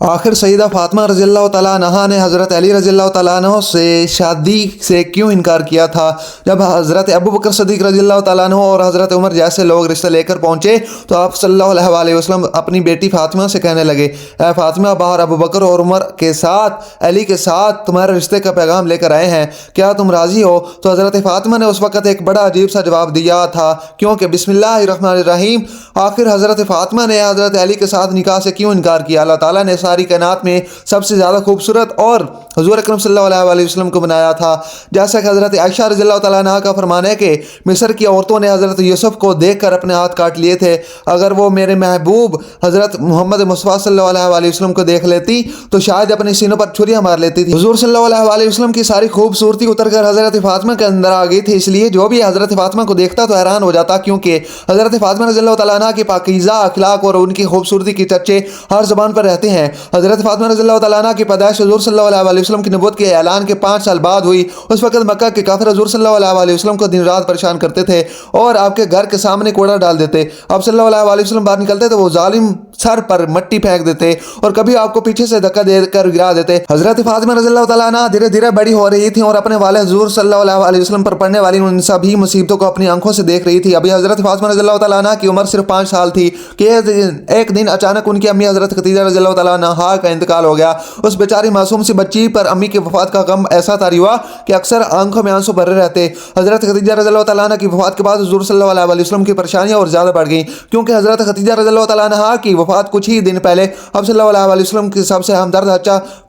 आखिर सईदा फातिमा रज़ी अल्लाह तआला अन्हा ने हज़रत अली रज़ी अल्लाह तआला अन्हु से शादी से क्यों इनकार किया था। जब हज़रत अबू बकर सिद्दीक़ रज़ी अल्लाह तआला अन्हु और हज़रत उमर जैसे लोग रिश्ता लेकर पहुँचे तो आप सल्लल्लाहु अलैहि वसल्लम अपनी बेटी फातिमा से कहने लगे, ऐ फातिमा, बाहर अबू बकर और उमर के साथ अली के साथ तुम्हारे रिश्ते का पैगाम लेकर आए हैं, क्या तुम राज़ी हो। तो हज़रत फातिमा ने उस वक़्त एक बड़ा अजीब सा जवाब दिया था, क्योंकि बिस्मिल्लाहिर्रहमानिर्रहीम आखिर हज़रत फातिमा ने हज़रत अली के साथ निकाह से क्यों इनकार किया। अल्लाह ताला ने सारी कायनात में सबसे ज़्यादा खूबसूरत और हुज़ूर अकरम सल्लल्लाहु अलैहि वसल्लम को बनाया था। जैसा कि हज़रत आयशा रज़ियल्लाहु तआला अन्हा का फरमान है कि मिस्र की औरतों ने हज़रत यूसुफ को देखकर अपने हाथ काट लिए थे। अगर वो मेरे महबूब हज़रत मोहम्मद मुस्तफ़ा सल्लल्लाहु अलैहि वसल्लम को देख लेती तो शायद अपने सीनों पर छुरियाँ मार लेती थी। हुज़ूर सल्लल्लाहु अलैहि वसल्लम की सारी खूबसूरती उतरकर हज़रत फातिमा के अंदर आ गई थी, इसलिए जो भी हज़रत फातिमा को देखता तो हैरान हो जाता, क्योंकि हज़रत फातिमा रज़ियल्लाहु तआला अन्हा की पाकीज़ा अखलाक और उनकी खूबसूरती की चर्चे हर ज़बान पर रहते हैं। हज़रत फातिमा रज़ियल्लाहु तआला अन्हा की पैदाइश हुज़ूर सल्लल्लाहु अलैहि वसल्लम की नबूवत के ऐलान के 5 साल बाद हुई। उस वक़्त मक्का के काफिर हुज़ूर सल्लल्लाहु अलैहि वसल्लम को दिन रात परेशान करते थे और आपके घर के सामने कूड़ा डाल देते। अब सल्लल्लाहु अलैहि वसल्लम बाहर निकलते तो वो जालिम सर पर मट्टी फेंक देते और कभी आपको पीछे से धक्का देकर गिरा देते। हज़रत फातिमा रज़ियल्लाहु तआला अन्हा धीरे धीरे बड़ी हो रही थी और अपने वाले हुज़ूर सल्लल्लाहु अलैहि वसल्लम पर पड़ने वाली उन सभी मुसीबतों को अपनी आंखों से देख रही थी। अभी हज़रत फातिमा रज़ियल्लाहु तआला अन्हा की उम्र सिर्फ 5 साल थी कि एक दिन अचानक उनकी अम्मी हज़रत खदीजा रज़ियल्लाहु तआला अन्हा का इंतकाल हो गया। उस बेचारी मासूम सी बच्ची पर अम्मी की वफ़ात का गम ऐसा तारी हुआ कि अक्सर आंखों में आंसू भरे रहते। हज़रत खदीजा रज़ियल्लाहु तआला अन्हा की वफ़ात के बाद हुज़ूर सल्लल्लाहु अलैहि वसल्लम की परेशानियां और ज़्यादा बढ़ गईं, क्योंकि हज़रत खदीजा रज़ियल्लाहु तआला अन्हा की वफ़ात कुछ ही दिन पहले अब सल्लल्लाहु अलैहि वसल्लम के सबसे हमदर्द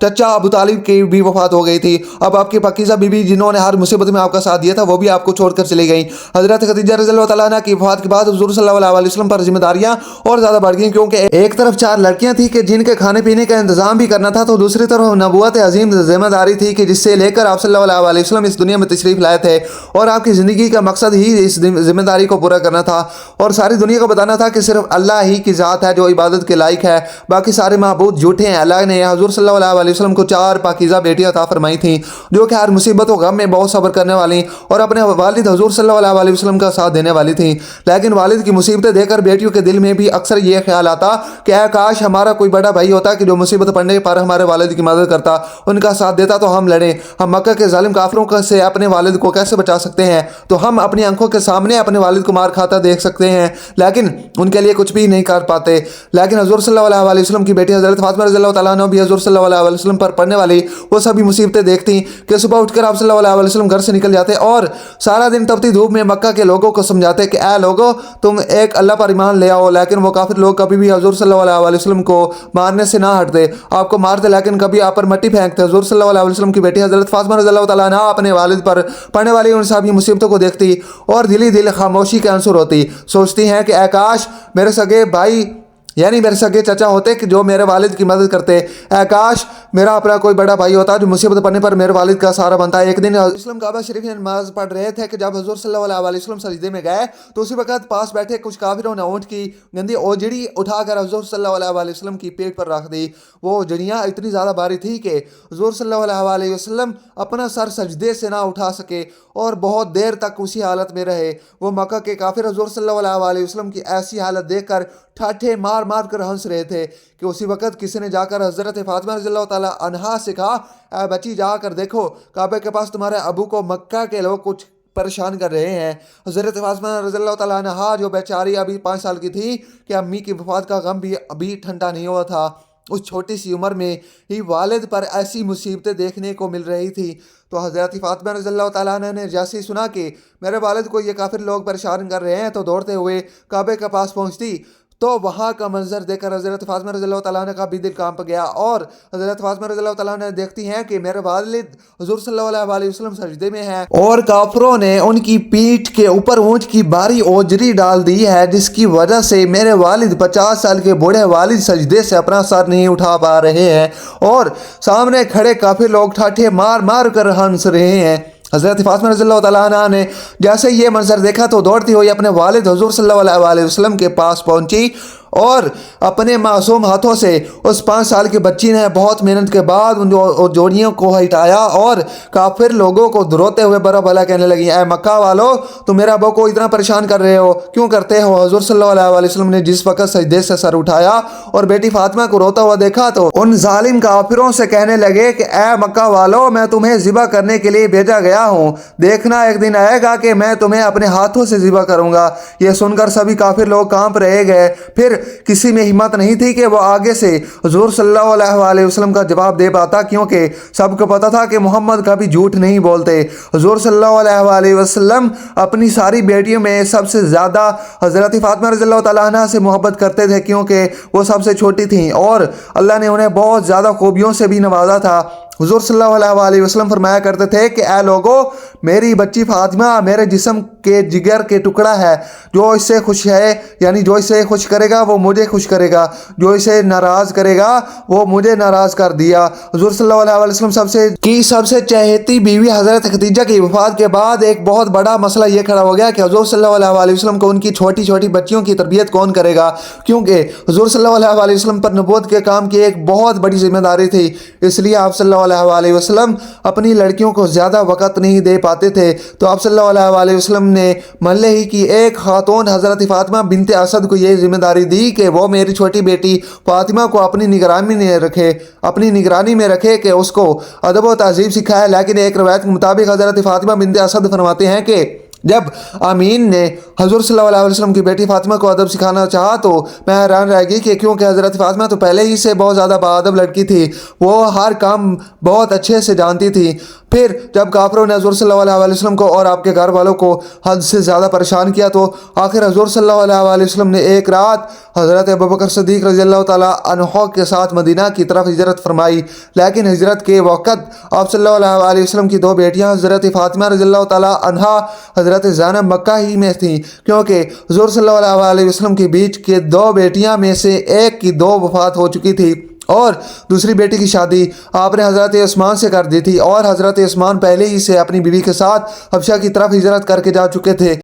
चचा अबू तालिब की भी वफ़ात हो गई थी। अब आपकी पाकीज़ा बीबी जिन्होंने हर मुसीबत में आपका साथ दिया था वो भी आपको छोड़कर चली गई। हज़रत खदीजा रज़ियल्लाहु तआला अन्हा की वफ़ात के बाद हुज़ूर सल्लल्लाहु अलैहि वसल्लम पर जिम्मेदारियां और ज़्यादा बढ़ गईं, क्योंकि एक तरफ 4 लड़कियां थी कि जिनके खाने पीने का इंतज़ाम भी करना था, तो दूसरी तरफ नबूवत अजीम जिम्मेदारी थी कि जिससे लेकर आप सल्लल्लाहु अलैहि वसल्लम इस दुनिया में तशरीफ़ लाए थे और आपकी ज़िंदगी का मकसद ही इस जिम्मेदारी को पूरा करना था और सारी दुनिया को बताना था कि सिर्फ अल्लाह ही की ज़ात है जो इबादत के लायक है, बाकी सारे महबूद झूठे हैं। अल्लाह ने हुज़ूर सल्लल्लाहु अलैहि वसल्लम को 4 पाकीज़ा बेटियां अता फरमाई थीं जो कि हर मुसीबत व गम में बहुत सब्र करने वाली और अपने वालिद हुज़ूर सल्लल्लाहु अलैहि वसल्लम का साथ देने वाली थीं। लेकिन वालिद की मुसीबतें देखकर बेटियों के दिल में भी अक्सर ये ख्याल आता कि काश हमारा कोई बड़ा भाई होता कि जो मुसीबत पड़ने पर हमारे वालिद की मदद करता, उनका साथ देता तो हम लड़ें। हम मक्का के जालिम काफिरों से अपने वालिद को कैसे बचा सकते हैं, तो हम अपनी आंखों के सामने अपने वालिद को मार खाता देख सकते हैं, लेकिन उनके लिए कुछ भी नहीं कर पाते। लेकिन हुज़ूर सल्लल्लाहु अलैहि वसल्लम की बेटी हज़रत फातिमा रज़ियल्लाहु तआला अन्हा भी हुज़ूर सल्लल्लाहु अलैहि वसल्लम पर पड़ने वाली वो सभी मुसीबतें देखती कि सुबह उठकर आप सल्लल्लाहु अलैहि वसल्लम घर से निकल जाते और सारा दिन तपती धूप में मक्का के लोगों को समझाते कि ऐ लोगो, तुम एक अल्लाह पर ईमान ले आओ। लेकिन वो काफिर लोग कभी भी हुज़ूर सल्लल्लाहु अलैहि वसल्लम को मारने से ना हटते, आपको मारते लेकिन कभी आप पर मट्टी फेंकते। हुज़ूर सल्लल्लाहु अलैहि वसल्लम की बेटी हज़रत फातिमा रज़ियल्लाहु तआला अन्हा अपने वालिद पर पड़ने वाली उन सभी मुसीबतों को देखती और दिल खामोशी के आंसू रोती। सोचती हैं कि काश मेरे सगे भाई यानी मेरे सगे चचा होते कि जो मेरे वालिद की मदद करते, काश मेरा अपना कोई बड़ा भाई होता जो मुसीबत पड़ने पर मेरे वालिद का सहारा बनता। एक दिन इस्लाम काबा शरीफ में नमाज पढ़ रहे थे कि जब हुज़ूर सल्लल्लाहु अलैहि वसल्लम सजदे में गए तो उसी वक्त पास बैठे कुछ काफिरों ने ऊँट की गंदी ओजड़ी उठाकर हुज़ूर सल्लल्लाहु अलैहि वसल्लम की पेट पर रख दी। वो ओजड़ियाँ इतनी ज़्यादा भारी थी कि हुज़ूर सल्लल्लाहु अलैहि वसल्लम अपना सर सजदे से ना उठा सके और बहुत देर तक उसी हालत में रहे। वो मक्का के काफिर हुज़ूर सल्लल्लाहु अलैहि वसल्लम की ऐसी हालत देखकर ठाठे मार मार कर हंस रहे थे कि उसी वक्त किसी ने जाकर हज़रत फातिमा रज़ियल्लाहु तआला अन्हा से कहा, ऐ बच्ची जाकर देखो काबे के पास तुम्हारे अबू को मक्का के लोग कुछ परेशान कर रहे हैं। हज़रत फातिमा रज़ियल्लाहु तआला अन्हा जो बेचारी अभी 5 साल की थी कि अम्मी की वफ़ात का गम भी अभी ठंडा नहीं हुआ था, उस छोटी सी उम्र में ही वालिद पर ऐसी मुसीबतें देखने को मिल रही थी। तो हज़रत फातिमा रज़ियल्लाहु तआला अन्हा ने जैसे ही सुना कि मेरे वालिद को ये काफिर लोग परेशान कर रहे हैं तो दौड़ते हुए काबे के पास पहुंचती तो वहाँ का मंजर देखकर हज़रत फातिमा रज़ियल्लाहु तआला अन्हा का भी दिल कांप गया और हज़रत फातिमा रज़ियल्लाहु तआला अन्हा देखती हैं कि मेरे वालिद हुज़ूर सल्लल्लाहु अलैहि वसल्लम सजदे में हैं और काफिरों ने उनकी पीठ के ऊपर ऊँट की भारी ओजरी डाल दी है, जिसकी वजह से मेरे वालिद 50 साल के बूढ़े वालिद सजदे से अपना सर नहीं उठा पा रहे हैं और सामने खड़े काफिर लोग ठाठे मार मार कर हंस रहे हैं। हज़रत फातिमा रज़ियल्लाहु तआला अन्हा ने जैसे ये मंजर देखा तो दौड़ती हुई अपने वालिद हुज़ूर सल्लल्लाहु अलैहि वसल्लम के पास पहुंची اور اپنے معصوم ہاتھوں سے اس 5 سال کی بچی نے بہت محنت کے بعد ان جوڑیوں کو ہٹایا اور کافر لوگوں کو دروتے ہوئے برا بھلا کہنے لگی، اے مکہ والو، تم میرا ابو کو اتنا پریشان کر رہے ہو، کیوں کرتے ہو؟ حضور صلی اللہ علیہ وسلم نے جس وقت سجدے سے سر اٹھایا اور بیٹی فاطمہ کو روتا ہوا دیکھا تو ان ظالم کافروں سے کہنے لگے کہ اے مکہ والو، میں تمہیں ذبح کرنے کے لیے بھیجا گیا ہوں، دیکھنا ایک دن آئے گا کہ میں تمہیں اپنے ہاتھوں سے ذبح کروں گا۔ یہ سن کر سبھی کافر لوگ کانپ رہے گئے، پھر کسی میں ہمت نہیں تھی کہ وہ آگے سے حضور صلی اللہ علیہ وآلہ وسلم کا جواب دے پاتا، کیونکہ سب کو پتا تھا کہ محمد کبھی جھوٹ نہیں بولتے۔ حضور صلی اللہ علیہ وآلہ وسلم اپنی ساری بیٹیوں میں سب سے زیادہ حضرت فاطمہ رضی اللہ تعالیٰ عنہ سے محبت کرتے تھے، کیونکہ وہ سب سے چھوٹی تھیں اور اللہ نے انہیں بہت زیادہ خوبیوں سے بھی نوازا تھا۔ حضور صلی اللہ علیہ وآلہ وسلم فرمایا کرتے تھے کہ اے لوگو، میری بچی فاطمہ میرے جسم کے جگر کے ٹکڑا ہے، جو اس سے خوش ہے، یعنی جو اسے خوش کرے گا وہ مجھے خوش کرے گا، جو اسے ناراض کرے گا وہ مجھے ناراض کر دیا۔ حضور صلی اللہ علیہ وسلم سب سے چہیتی بیوی حضرت خدیجہ کی وفات کے بعد ایک بہت بڑا مسئلہ یہ کھڑا ہو گیا کہ حضور صلی اللہ علیہ وسلم کو ان کی چھوٹی چھوٹی بچیوں کی تربیت کون کرے گا، کیونکہ حضور صلی اللہ علیہ وسلم پر نبوت کے کام کی ایک بہت بڑی ذمہ داری تھی۔ اس لیے آپ صلی اللہ علیہ وسلم اپنی لڑکیوں کو زیادہ وقت نہیں دے پاتے تھے، تو آپ صلی اللہ علیہ وسلم نے محلے ہی کی ایک خاتون حضرت فاطمہ بنت اسد کو یہ ذمہ داری دی کہ وہ میری چھوٹی بیٹی فاطمہ کو اپنی نگرانی میں رکھے کہ اس کو ادب و تہذیب سکھائے۔ لیکن ایک روایت کے مطابق حضرت فاطمہ بنت اسد فرماتے ہیں کہ جب آمین نے حضور صلی اللہ علیہ وسلم کی بیٹی فاطمہ کو ادب سکھانا چاہا تو میں حیران رہ گئی کہ کیونکہ حضرت فاطمہ تو پہلے ہی سے بہت زیادہ باادب لڑکی تھی، وہ ہر کام بہت اچھے سے جانتی تھی۔ پھر جب کافروں نے حضور صلی اللہ علیہ وسلم کو اور آپ کے گھر والوں کو حد سے زیادہ پریشان کیا تو آخر حضور صلی اللہ علیہ وسلم نے ایک رات حضرت ابوبکر صدیق رضی اللہ تعالیٰ عنہ کے ساتھ مدینہ کی طرف ہجرت فرمائی، لیکن ہجرت کے وقت آپ صلی اللہ علیہ وسلم کی 2 بیٹیاں حضرت فاطمہ رضی اللہ تعالیٰ عنہا، حضرت زینب مکہ ہی میں تھیں، کیونکہ حضور صلی اللہ علیہ وسلم کے بیچ کے 2 بیٹیاں میں سے ایک کی 2 وفات ہو چکی تھی اور دوسری بیٹی کی شادی آپ نے حضرت عثمان سے کر دی تھی، اور حضرت عثمان پہلے ہی سے اپنی بیوی کے ساتھ حبشہ کی طرف ہجرت کر کے جا چکے تھے۔